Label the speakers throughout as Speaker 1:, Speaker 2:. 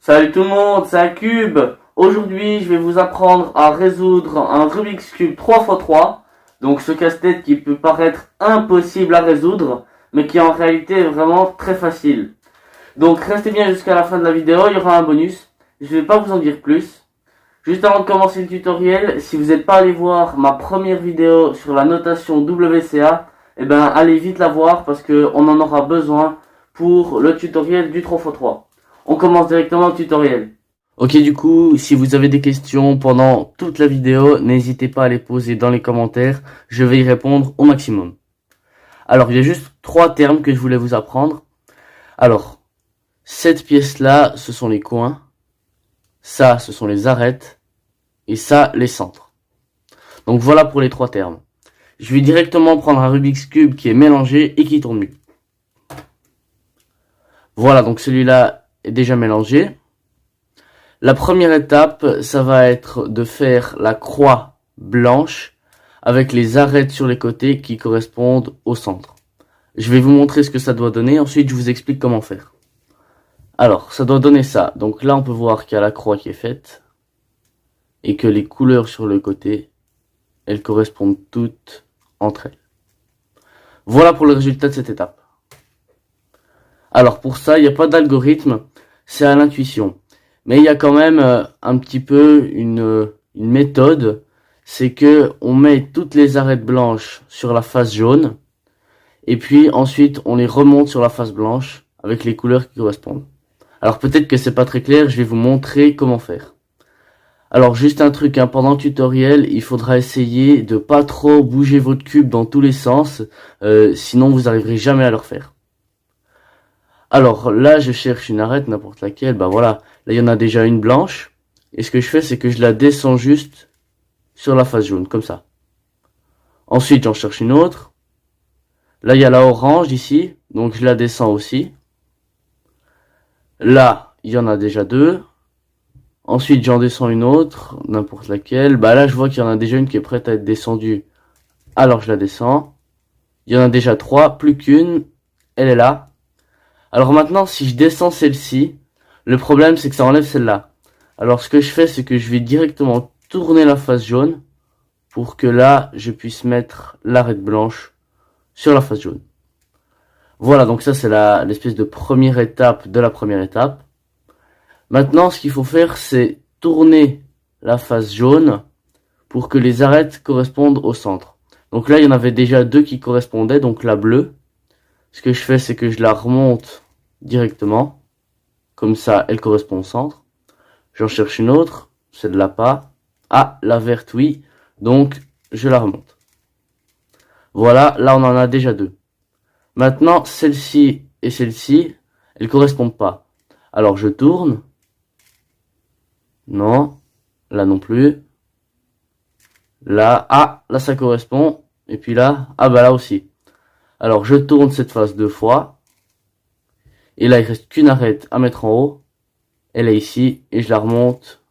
Speaker 1: Salut tout le monde, c'est Acube. Aujourd'hui, je vais vous apprendre à résoudre un Rubik's Cube 3x3. Donc ce casse-tête qui peut paraître impossible à résoudre, mais qui en réalité est vraiment très facile. Donc restez bien jusqu'à la fin de la vidéo, il y aura un bonus. Je vais pas vous en dire plus. Juste avant de commencer le tutoriel, si vous n'êtes pas allé voir ma première vidéo sur la notation WCA, allez vite la voir parce que on en aura besoin pour le tutoriel du 3x3. On commence directement le tutoriel. Ok, du coup, si vous avez des questions pendant toute la vidéo, n'hésitez pas à les poser dans les commentaires. Je vais y répondre au maximum. Alors, il y a juste 3 termes que je voulais vous apprendre. Alors, cette pièce-là, ce sont les coins. Ça, ce sont les arêtes. Et ça, les centres. Donc voilà pour les 3 termes. Je vais directement prendre un Rubik's Cube qui est mélangé et qui tourne mieux. Voilà, donc celui-là est déjà mélangé. La première étape, ça va être de faire la croix blanche avec les arêtes sur les côtés qui correspondent au centre. Je vais vous montrer ce que ça doit donner, ensuite je vous explique comment faire. Alors, ça doit donner ça. Donc là, on peut voir qu'il y a la croix qui est faite et que les couleurs sur le côté, elles correspondent toutes entre elles. Voilà pour le résultat de cette étape. Alors pour ça, il n'y a pas d'algorithme, c'est à l'intuition. Mais il y a quand même un petit peu une méthode, c'est que on met toutes les arêtes blanches sur la face jaune, et puis ensuite on les remonte sur la face blanche avec les couleurs qui correspondent. Alors peut-être que c'est pas très clair, je vais vous montrer comment faire. Alors juste un truc, pendant le tutoriel, il faudra essayer de pas trop bouger votre cube dans tous les sens, sinon vous n'arriverez jamais à le refaire. Alors là, je cherche une arête, n'importe laquelle, voilà, là il y en a déjà une blanche, et ce que je fais, c'est que je la descends juste sur la face jaune, comme ça. Ensuite, j'en cherche une autre. Là, il y a la orange ici, donc je la descends aussi. Là, il y en a déjà 2. Ensuite, j'en descends une autre, n'importe laquelle. Là, je vois qu'il y en a déjà une qui est prête à être descendue. Alors, je la descends. Il y en a déjà 3, plus qu'une. Elle est là. Alors maintenant, si je descends celle-ci, le problème, c'est que ça enlève celle-là. Alors, ce que je fais, c'est que je vais directement tourner la face jaune pour que là, je puisse mettre l'arête blanche sur la face jaune. Voilà, donc ça, c'est l'espèce de première étape de la première étape. Maintenant, ce qu'il faut faire, c'est tourner la face jaune pour que les arêtes correspondent au centre. Donc là, il y en avait déjà 2 qui correspondaient, donc la bleue. Ce que je fais, c'est que je la remonte directement. Comme ça, elle correspond au centre. J'en cherche une autre, celle-là pas. Ah, la verte, oui. Donc, je la remonte. Voilà, là, on en a déjà 2. Maintenant, celle-ci et celle-ci, elles correspondent pas. Alors, je tourne. Non, là non plus. Là, là ça correspond. Et puis là, là aussi. Alors je tourne cette face 2 fois. Et là il reste qu'une arête à mettre en haut. Elle est ici et je la remonte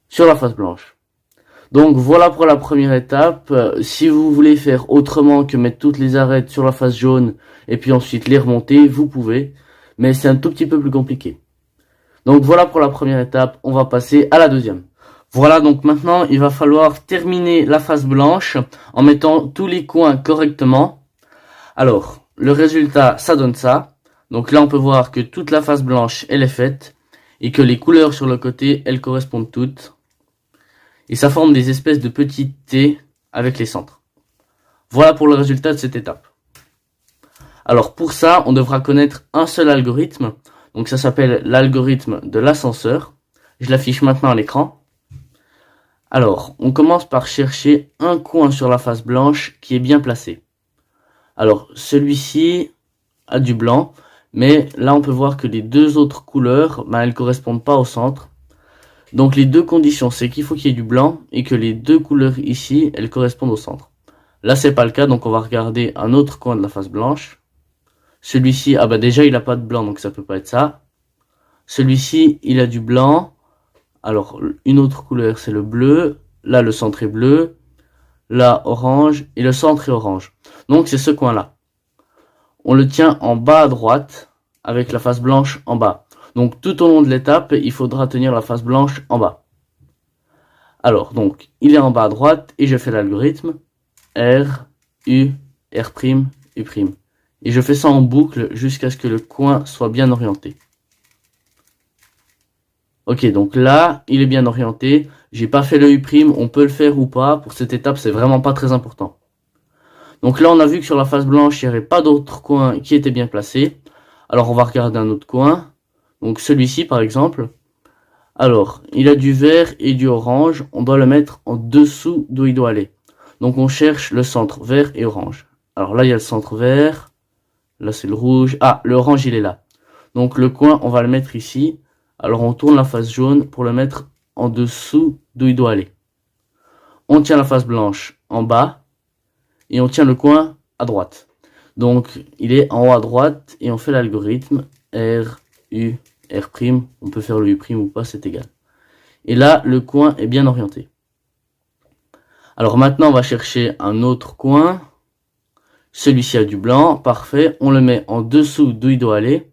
Speaker 1: sur la face blanche. Donc voilà pour la première étape. Si vous voulez faire autrement que mettre toutes les arêtes sur la face jaune et puis ensuite les remonter, vous pouvez. Mais c'est un tout petit peu plus compliqué. Donc voilà pour la première étape, on va passer à la deuxième. Voilà, donc maintenant il va falloir terminer la face blanche en mettant tous les coins correctement. Alors, le résultat, ça donne ça. Donc là on peut voir que toute la face blanche, elle est faite. Et que les couleurs sur le côté, elles correspondent toutes. Et ça forme des espèces de petits T avec les centres. Voilà pour le résultat de cette étape. Alors pour ça, on devra connaître un seul algorithme. Donc ça s'appelle l'algorithme de l'ascenseur. Je l'affiche maintenant à l'écran. Alors, on commence par chercher un coin sur la face blanche qui est bien placé. Alors, celui-ci a du blanc, mais là on peut voir que les 2 autres couleurs, elles correspondent pas au centre. Donc les 2 conditions, c'est qu'il faut qu'il y ait du blanc et que les 2 couleurs ici, elles correspondent au centre. Là c'est pas le cas, donc on va regarder un autre coin de la face blanche. Celui-ci, déjà il a pas de blanc, donc ça peut pas être ça. Celui-ci, il a du blanc. Alors, une autre couleur, c'est le bleu. Là, le centre est bleu. Là, orange. Et le centre est orange. Donc, c'est ce coin-là. On le tient en bas à droite, avec la face blanche en bas. Donc tout au long de l'étape, il faudra tenir la face blanche en bas. Alors, donc, il est en bas à droite et je fais l'algorithme R, U, R', U'. Et je fais ça en boucle jusqu'à ce que le coin soit bien orienté. Ok, donc là, il est bien orienté. J'ai pas fait le U', on peut le faire ou pas. Pour cette étape, c'est vraiment pas très important. Donc là, on a vu que sur la face blanche, il n'y avait pas d'autres coins qui étaient bien placés. Alors, on va regarder un autre coin. Donc celui-ci, par exemple. Alors, il a du vert et du orange. On doit le mettre en dessous d'où il doit aller. Donc, on cherche le centre vert et orange. Alors là, il y a le centre vert. Là, c'est le rouge. Ah, le orange, il est là. Donc, le coin, on va le mettre ici. Alors, on tourne la face jaune pour le mettre en dessous d'où il doit aller. On tient la face blanche en bas. Et on tient le coin à droite. Donc, il est en haut à droite. Et on fait l'algorithme R, U, R'. On peut faire le U' ou pas, c'est égal. Et là, le coin est bien orienté. Alors maintenant, on va chercher un autre coin. Celui-ci a du blanc, parfait. On le met en dessous d'où il doit aller.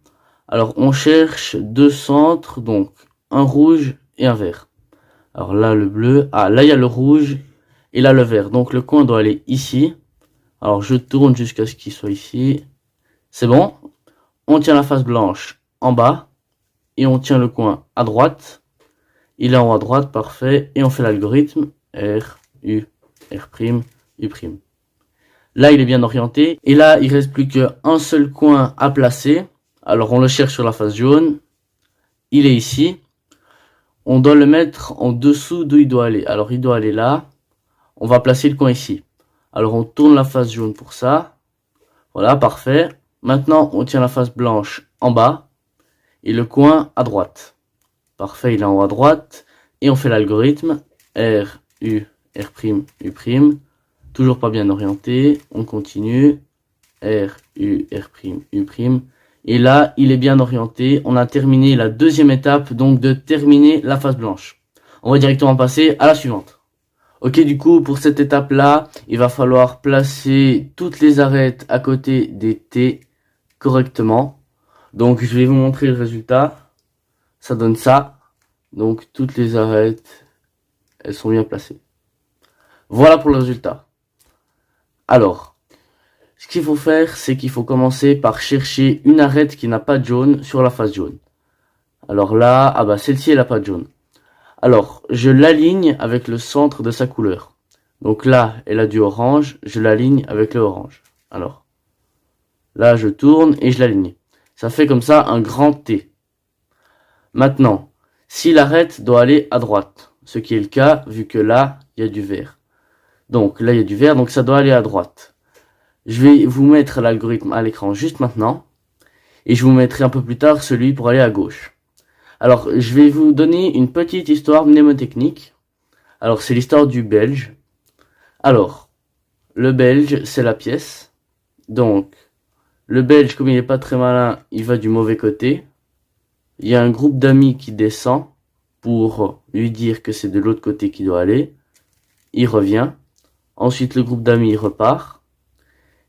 Speaker 1: Alors, on cherche deux centres, donc un rouge et un vert. Alors là, le bleu. Ah, là, il y a le rouge et là, le vert. Donc, le coin doit aller ici. Alors, je tourne jusqu'à ce qu'il soit ici. C'est bon. On tient la face blanche en bas et on tient le coin à droite. Il est en haut à droite, parfait. Et on fait l'algorithme R, U, R', U'. Là, il est bien orienté. Et là, il reste plus qu'un seul coin à placer. Alors, on le cherche sur la face jaune. Il est ici. On doit le mettre en dessous d'où il doit aller. Alors, il doit aller là. On va placer le coin ici. Alors, on tourne la face jaune pour ça. Voilà, parfait. Maintenant, on tient la face blanche en bas. Et le coin à droite. Parfait, il est en haut à droite. Et on fait l'algorithme R, U, R', U'. Toujours pas bien orienté. On continue. R, U, R', U'. Et là, il est bien orienté. On a terminé la deuxième étape, donc de terminer la face blanche. On va directement passer à la suivante. Ok, du coup, pour cette étape-là, il va falloir placer toutes les arêtes à côté des T correctement. Donc, je vais vous montrer le résultat. Ça donne ça. Donc, toutes les arêtes, elles sont bien placées. Voilà pour le résultat. Alors, ce qu'il faut faire, c'est qu'il faut commencer par chercher une arête qui n'a pas de jaune sur la face jaune. Alors là, ah bah celle-ci, elle n'a pas de jaune. Alors, je l'aligne avec le centre de sa couleur. Donc là, elle a du orange, je l'aligne avec le orange. Alors, là, je tourne et je l'aligne. Ça fait comme ça un grand T. Maintenant, si l'arête doit aller à droite, ce qui est le cas, vu que là, il y a du vert. Donc là, il y a du vert, donc ça doit aller à droite. Je vais vous mettre l'algorithme à l'écran juste maintenant. Et je vous mettrai un peu plus tard celui pour aller à gauche. Alors, je vais vous donner une petite histoire mnémotechnique. Alors, c'est l'histoire du belge. Alors, le belge, c'est la pièce. Donc, le belge, comme il n'est pas très malin, il va du mauvais côté. Il y a un groupe d'amis qui descend pour lui dire que c'est de l'autre côté qu'il doit aller. Il revient. Ensuite, le groupe d'amis repart.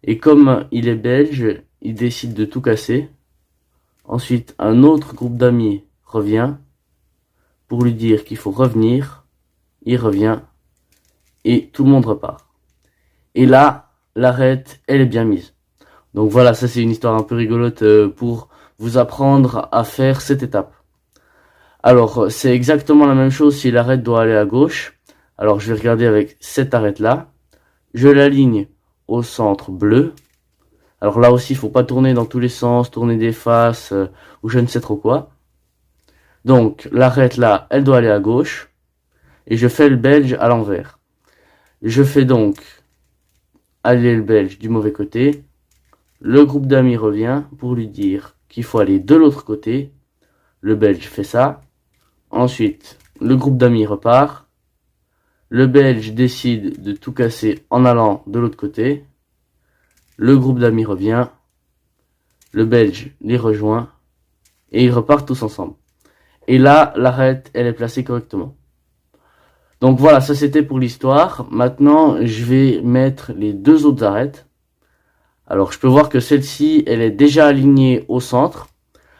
Speaker 1: Et comme il est belge, il décide de tout casser. Ensuite, un autre groupe d'amis revient pour lui dire qu'il faut revenir. Il revient et tout le monde repart. Et là, l'arête, elle est bien mise. Donc voilà, ça c'est une histoire un peu rigolote pour vous apprendre à faire cette étape. Alors, c'est exactement la même chose si l'arête doit aller à gauche. Alors, je vais regarder avec cette arête-là. Je l'aligne au centre bleu. Alors là aussi, il faut pas tourner dans tous les sens, tourner des faces ou je ne sais trop quoi. Donc, l'arête là, elle doit aller à gauche. Et je fais le belge à l'envers. Je fais donc aller le belge du mauvais côté. Le groupe d'amis revient pour lui dire qu'il faut aller de l'autre côté. Le belge fait ça. Ensuite, le groupe d'amis repart. Le belge décide de tout casser en allant de l'autre côté. Le groupe d'amis revient. Le belge les rejoint. Et ils repartent tous ensemble. Et là, l'arête, elle est placée correctement. Donc voilà, ça c'était pour l'histoire. Maintenant, je vais mettre les deux autres arêtes. Alors, je peux voir que celle-ci, elle est déjà alignée au centre.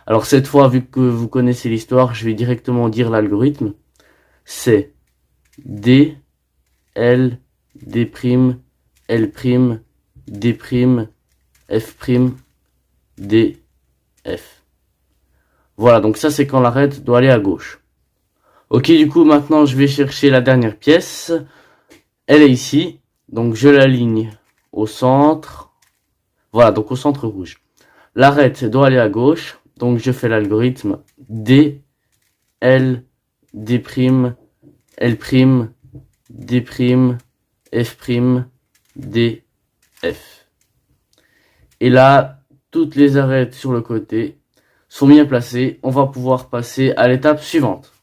Speaker 1: Alors cette fois, vu que vous connaissez l'histoire, je vais directement dire l'algorithme. C'est D, L, D', L', D', F', D, F. Voilà, donc ça c'est quand l'arête doit aller à gauche. Ok, du coup maintenant je vais chercher la dernière pièce. Elle est ici, donc je l'aligne au centre. Voilà, donc au centre rouge. L'arête doit aller à gauche, donc je fais l'algorithme D, L, D', L', D', F', D, F. Et là, toutes les arêtes sur le côté sont bien placées. On va pouvoir passer à l'étape suivante.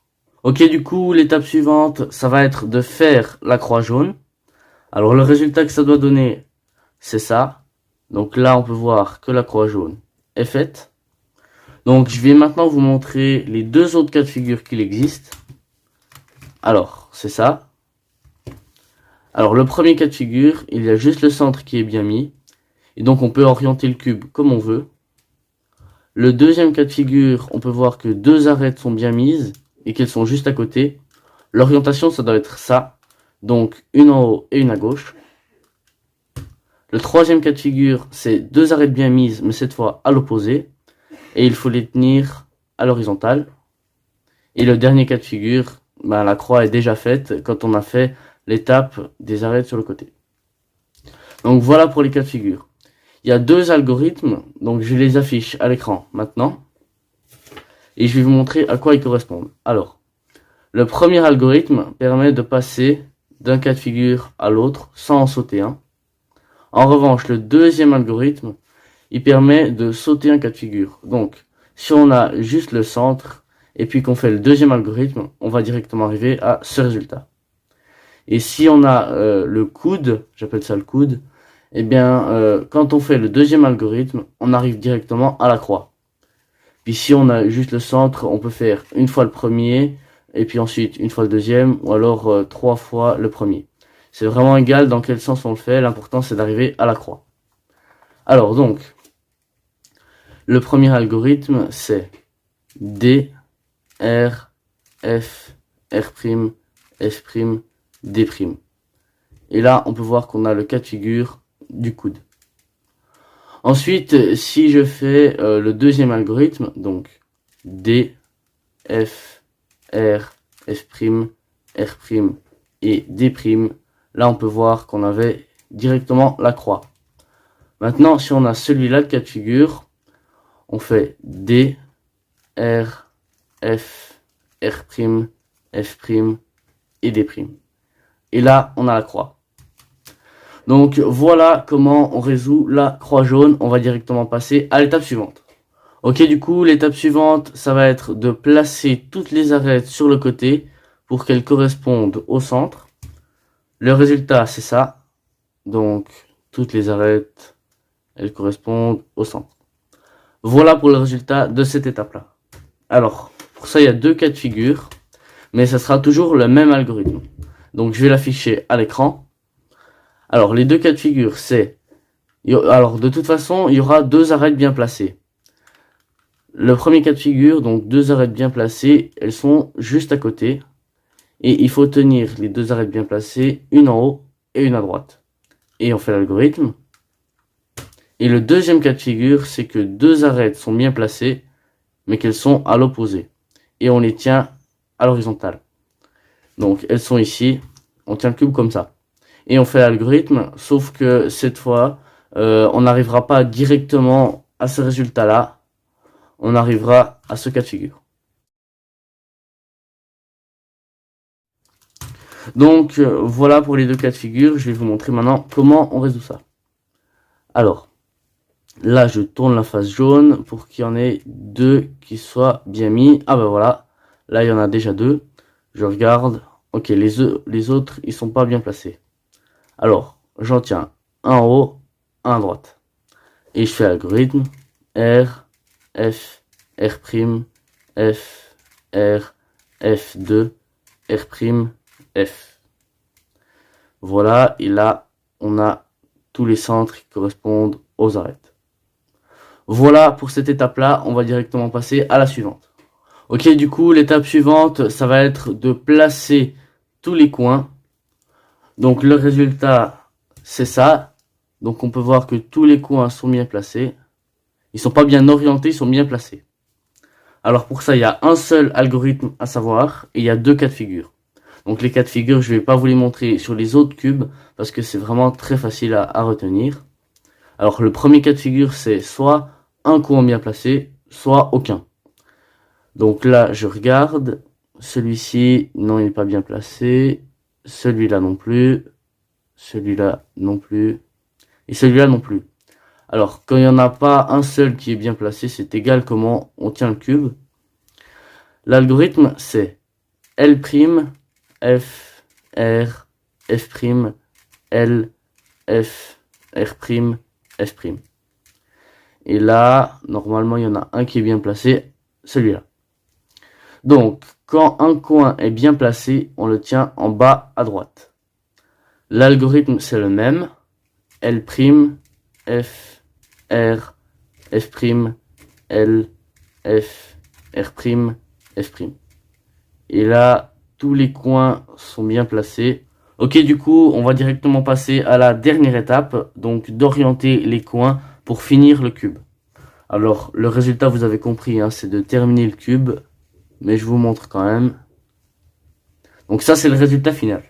Speaker 1: Ok, du coup, l'étape suivante, ça va être de faire la croix jaune. Alors, le résultat que ça doit donner, c'est ça. Donc là, on peut voir que la croix jaune est faite. Donc, je vais maintenant vous montrer les deux autres cas de figure qu'il existe. Alors, c'est ça. Alors, le premier cas de figure, il y a juste le centre qui est bien mis. Et donc, on peut orienter le cube comme on veut. Le deuxième cas de figure, on peut voir que deux arêtes sont bien mises et qu'elles sont juste à côté. L'orientation, ça doit être ça. Donc, une en haut et une à gauche. Le troisième cas de figure, c'est deux arêtes bien mises, mais cette fois à l'opposé. Et il faut les tenir à l'horizontale. Et le dernier cas de figure, la croix est déjà faite quand on a fait l'étape des arêtes sur le côté. Donc voilà pour les cas de figure. Il y a deux algorithmes, donc je les affiche à l'écran maintenant. Et je vais vous montrer à quoi ils correspondent. Alors, le premier algorithme permet de passer d'un cas de figure à l'autre sans en sauter un. En revanche, le deuxième algorithme, il permet de sauter un cas de figure. Donc, si on a juste le centre, et puis qu'on fait le deuxième algorithme, on va directement arriver à ce résultat. Et si on a le coude, j'appelle ça le coude, eh bien, quand on fait le deuxième algorithme, on arrive directement à la croix. Puis si on a juste le centre, on peut faire une fois le premier, et puis ensuite une fois le deuxième, ou alors 3 fois le premier. C'est vraiment égal dans quel sens on le fait, l'important c'est d'arriver à la croix. Alors donc, le premier algorithme c'est D, R, F, R', F', D'. Et là, on peut voir qu'on a le cas de figure du coude. Ensuite, si je fais le deuxième algorithme, donc D, F, R, F', R' et D', là on peut voir qu'on avait directement la croix. Maintenant, si on a celui-là de cas de figure, on fait D, R, F, R', F' et D'. Et là, on a la croix. Donc voilà comment on résout la croix jaune. On va directement passer à l'étape suivante. Ok, du coup, l'étape suivante, ça va être de placer toutes les arêtes sur le côté pour qu'elles correspondent au centre. Le résultat, c'est ça. Donc, toutes les arêtes, elles correspondent au centre. Voilà pour le résultat de cette étape-là. Alors, pour ça, il y a deux cas de figure, mais ça sera toujours le même algorithme. Donc, je vais l'afficher à l'écran. Alors, les deux cas de figure, c'est... Alors, de toute façon, il y aura deux arêtes bien placées. Le premier cas de figure, donc deux arêtes bien placées, elles sont juste à côté. Et il faut tenir les deux arêtes bien placées, une en haut et une à droite. Et on fait l'algorithme. Et le deuxième cas de figure, c'est que deux arêtes sont bien placées, mais qu'elles sont à l'opposé. Et on les tient à l'horizontale. Donc, elles sont ici. On tient le cube comme ça. Et on fait l'algorithme, sauf que cette fois, on n'arrivera pas directement à ce résultat-là. On arrivera à ce cas de figure. Donc, voilà pour les deux cas de figure. Je vais vous montrer maintenant comment on résout ça. Alors, là, je tourne la face jaune pour qu'il y en ait deux qui soient bien mis. Ah ben voilà, là, il y en a déjà deux. Je regarde. Ok, les autres, ils sont pas bien placés. Alors, j'en tiens un en haut, un à droite. Et je fais l'algorithme R, F, R', F, R, F2, R', F. Voilà, et là, on a tous les centres qui correspondent aux arêtes. Voilà pour cette étape-là, on va directement passer à la suivante. Ok, du coup, l'étape suivante, ça va être de placer tous les coins. Donc le résultat, c'est ça. Donc on peut voir que tous les coins sont bien placés. Ils sont pas bien orientés, ils sont bien placés. Alors pour ça, il y a un seul algorithme à savoir et il y a deux cas de figure. Donc les cas de figure, je vais pas vous les montrer sur les autres cubes parce que c'est vraiment très facile à retenir. Alors le premier cas de figure, c'est soit un coin bien placé, soit aucun. Donc là, je regarde. Celui-ci, non, il n'est pas bien placé. Celui-là non plus. Celui-là non plus. Et celui-là non plus. Alors, quand il n'y en a pas un seul qui est bien placé, c'est égal comment on tient le cube. L'algorithme, c'est L', F, R, F', L, F, R', F'. Et là, normalement, il y en a un qui est bien placé, celui-là. Donc, quand un coin est bien placé, on le tient en bas à droite. L'algorithme, c'est le même. L', F, R, F', L, F, R', F'. Et là, tous les coins sont bien placés. Ok, du coup, on va directement passer à la dernière étape, donc d'orienter les coins pour finir le cube. Alors, le résultat, vous avez compris, hein, c'est de terminer le cube, mais je vous montre quand même. Donc ça, c'est le résultat final.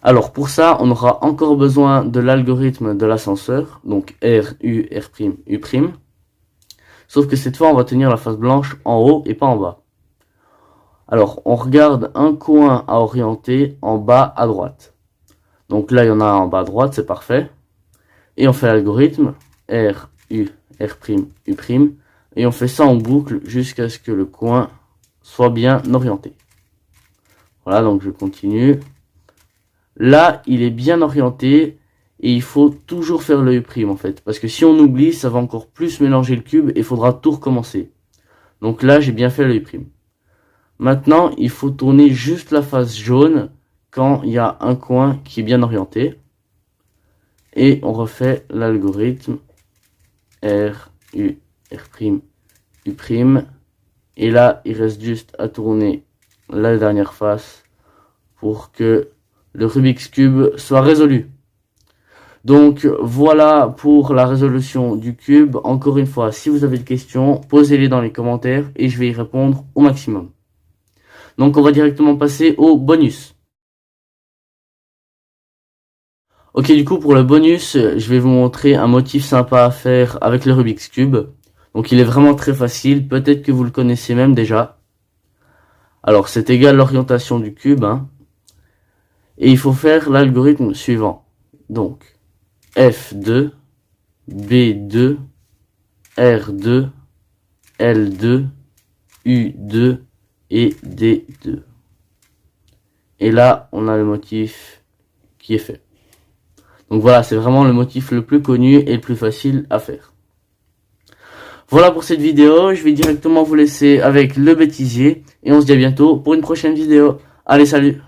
Speaker 1: Alors, pour ça, on aura encore besoin de l'algorithme de l'ascenseur, donc R, U, R', U'. Sauf que cette fois, on va tenir la face blanche en haut et pas en bas. Alors, on regarde un coin à orienter en bas à droite. Donc là, il y en a un en bas à droite, c'est parfait. Et on fait l'algorithme R, U, R', U'. Et on fait ça en boucle jusqu'à ce que le coin soit bien orienté. Voilà, donc je continue. Là, il est bien orienté et il faut toujours faire le U' en fait. Parce que si on oublie, ça va encore plus mélanger le cube et il faudra tout recommencer. Donc là, j'ai bien fait le U'. Maintenant, il faut tourner juste la face jaune quand il y a un coin qui est bien orienté. Et on refait l'algorithme R, U, R', U'. Et là, il reste juste à tourner la dernière face pour que le Rubik's Cube soit résolu. Donc voilà pour la résolution du cube. Encore une fois, si vous avez des questions, posez-les dans les commentaires et je vais y répondre au maximum. Donc on va directement passer au bonus. Ok, du coup pour le bonus, je vais vous montrer un motif sympa à faire avec le Rubik's Cube. Donc il est vraiment très facile, peut-être que vous le connaissez même déjà. Alors c'est égal l'orientation du cube, hein. Et il faut faire l'algorithme suivant. Donc F2, B2, R2, L2, U2 et D2. Et là, on a le motif qui est fait. Donc voilà, c'est vraiment le motif le plus connu et le plus facile à faire. Voilà pour cette vidéo, je vais directement vous laisser avec le bêtisier et on se dit à bientôt pour une prochaine vidéo. Allez, salut!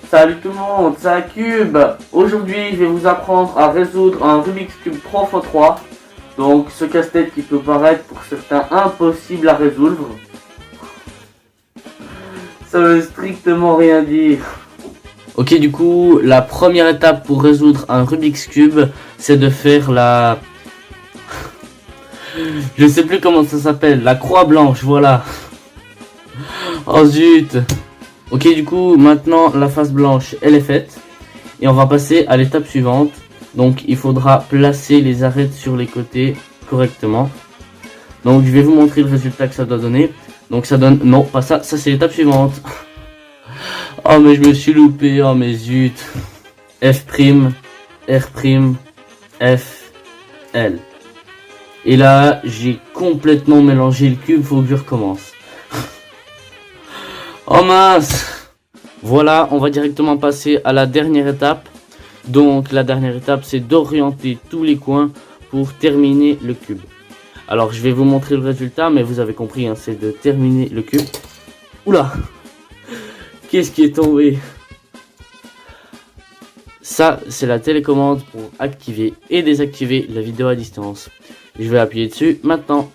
Speaker 1: Salut tout le monde, c'est Cube. Aujourd'hui, je vais vous apprendre à résoudre un Rubik's Cube 3x3. Donc, ce casse-tête qui peut paraître pour certains impossible à résoudre. Ça veut strictement rien dire. Ok, du coup, la première étape pour résoudre un Rubik's Cube, c'est de faire la... Je sais plus comment ça s'appelle, la croix blanche, voilà. Oh zut. Ok, du coup, maintenant, la face blanche, elle est faite. Et on va passer à l'étape suivante. Donc, il faudra placer les arêtes sur les côtés correctement. Donc, je vais vous montrer le résultat que ça doit donner. Donc, ça donne... Non, pas ça. Ça, c'est l'étape suivante. Oh, mais je me suis loupé. Oh, mais zut. F', R', F, L. Et là, j'ai complètement mélangé le cube. Faut que je recommence. Oh mince! Voilà, on va directement passer à la dernière étape. Donc la dernière étape, c'est d'orienter tous les coins pour terminer le cube. Alors je vais vous montrer le résultat, mais vous avez compris, hein, c'est de terminer le cube. Oula! Qu'est-ce qui est tombé? Ça, c'est la télécommande pour activer et désactiver la vidéo à distance. Je vais appuyer dessus maintenant.